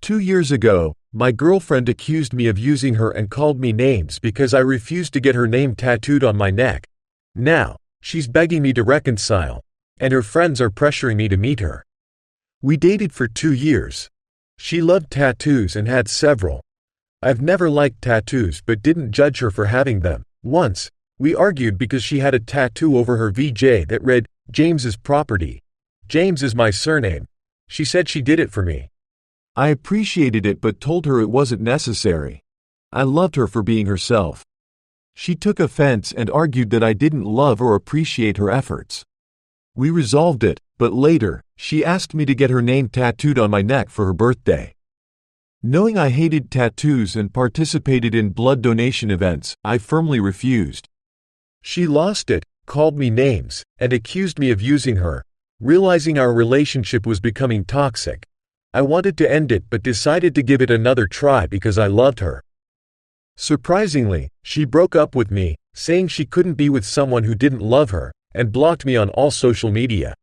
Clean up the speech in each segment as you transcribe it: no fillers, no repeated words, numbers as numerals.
2 years ago, my girlfriend accused me of using her and called me names because I refused to get her name tattooed on my neck. Now, she's begging me to reconcile, and her friends are pressuring me to meet her. We dated for 2 years. She loved tattoos and had several. I've never liked tattoos but didn't judge her for having them. Once, we argued because she had a tattoo over her VJ that read, "James's property. James is my surname." She said she did it for me. I appreciated it but told her it wasn't necessary. I loved her for being herself. She took offense and argued that I didn't love or appreciate her efforts. We resolved it, but later, she asked me to get her name tattooed on my neck for her birthday. Knowing I hated tattoos and participated in blood donation events, I firmly refused. She lost it, called me names, and accused me of using her. Realizing our relationship was becoming toxic, I wanted to end it but decided to give it another try because I loved her. Surprisingly, she broke up with me, saying she couldn't be with someone who didn't love her, and blocked me on all social media.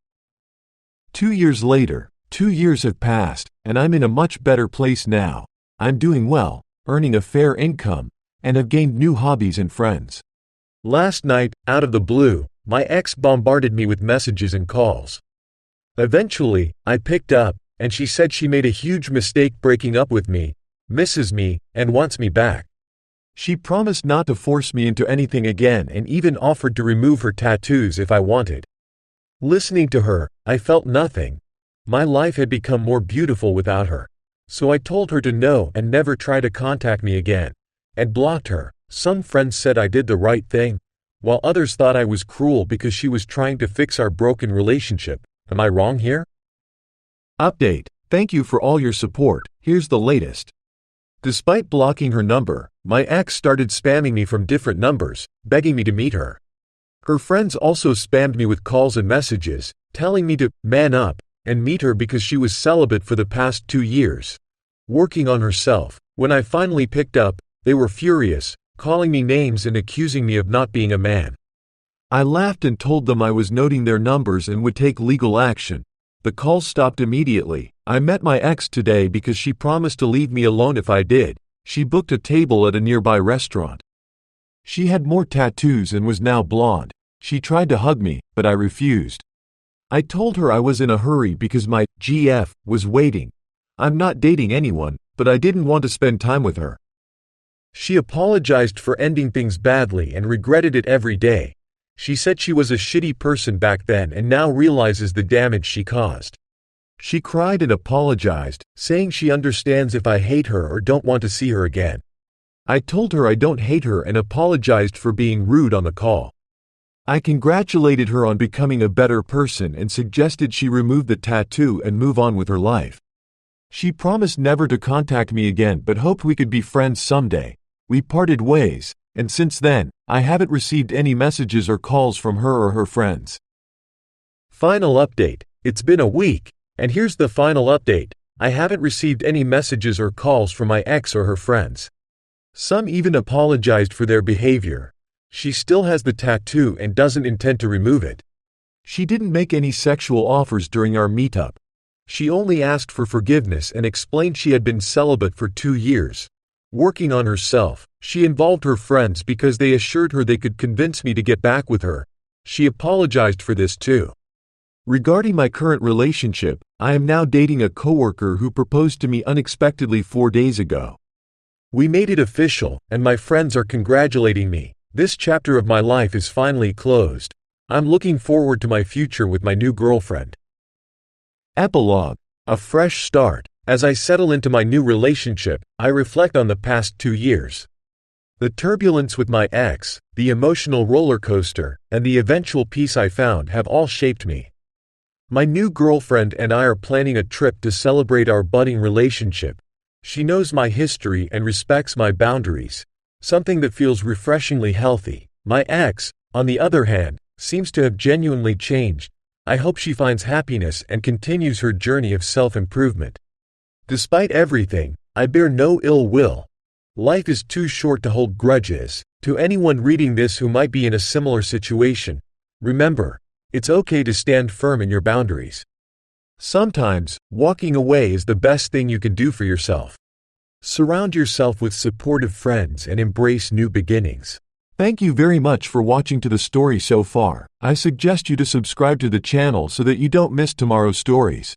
2 years later, 2 years have passed, and I'm in a much better place now. I'm doing well, earning a fair income, and have gained new hobbies and friends. Last night, out of the blue, my ex bombarded me with messages and calls. Eventually, I picked up, and she said she made a huge mistake breaking up with me, misses me, and wants me back. She promised not to force me into anything again and even offered to remove her tattoos if I wanted. Listening to her, I felt nothing. My life had become more beautiful without her. So I told her to no and never try to contact me again, and blocked her. Some friends said I did the right thing, while others thought I was cruel because she was trying to fix our broken relationship. Am I wrong here? Update. Thank you for all your support. Here's the latest. Despite blocking her number, my ex started spamming me from different numbers, begging me to meet her. Her friends also spammed me with calls and messages, telling me to man up and meet her because she was celibate for the past 2 years, working on herself. When I finally picked up, they were furious, calling me names and accusing me of not being a man. I laughed and told them I was noting their numbers and would take legal action. The calls stopped immediately. I met my ex today because she promised to leave me alone if I did. She booked a table at a nearby restaurant. She had more tattoos and was now blonde. She tried to hug me, but I refused. I told her I was in a hurry because my GF was waiting. I'm not dating anyone, but I didn't want to spend time with her. She apologized for ending things badly and regretted it every day. She said she was a shitty person back then and now realizes the damage she caused. She cried and apologized, saying she understands if I hate her or don't want to see her again. I told her I don't hate her and apologized for being rude on the call. I congratulated her on becoming a better person and suggested she remove the tattoo and move on with her life. She promised never to contact me again but hoped we could be friends someday. We parted ways, and since then, I haven't received any messages or calls from her or her friends. Final update. It's been a week, and here's the final update. I haven't received any messages or calls from my ex or her friends. Some even apologized for their behavior. She still has the tattoo and doesn't intend to remove it. She didn't make any sexual offers during our meetup. She only asked for forgiveness and explained she had been celibate for 2 years. Working on herself, she involved her friends because they assured her they could convince me to get back with her. She apologized for this too. Regarding my current relationship, I am now dating a coworker who proposed to me unexpectedly 4 days ago. We made it official, and my friends are congratulating me. This chapter of my life is finally closed. I'm looking forward to my future with my new girlfriend. Epilogue. A fresh start. As I settle into my new relationship, I reflect on the past 2 years. The turbulence with my ex, the emotional roller coaster, and the eventual peace I found have all shaped me. My new girlfriend and I are planning a trip to celebrate our budding relationship. She knows my history and respects my boundaries, something that feels refreshingly healthy. My ex, on the other hand, seems to have genuinely changed. I hope she finds happiness and continues her journey of self-improvement. Despite everything, I bear no ill will. Life is too short to hold grudges. To anyone reading this who might be in a similar situation, remember, it's okay to stand firm in your boundaries. Sometimes, walking away is the best thing you can do for yourself. Surround yourself with supportive friends and embrace new beginnings. Thank you very much for watching to the story so far. I suggest you to subscribe to the channel so that you don't miss tomorrow's stories.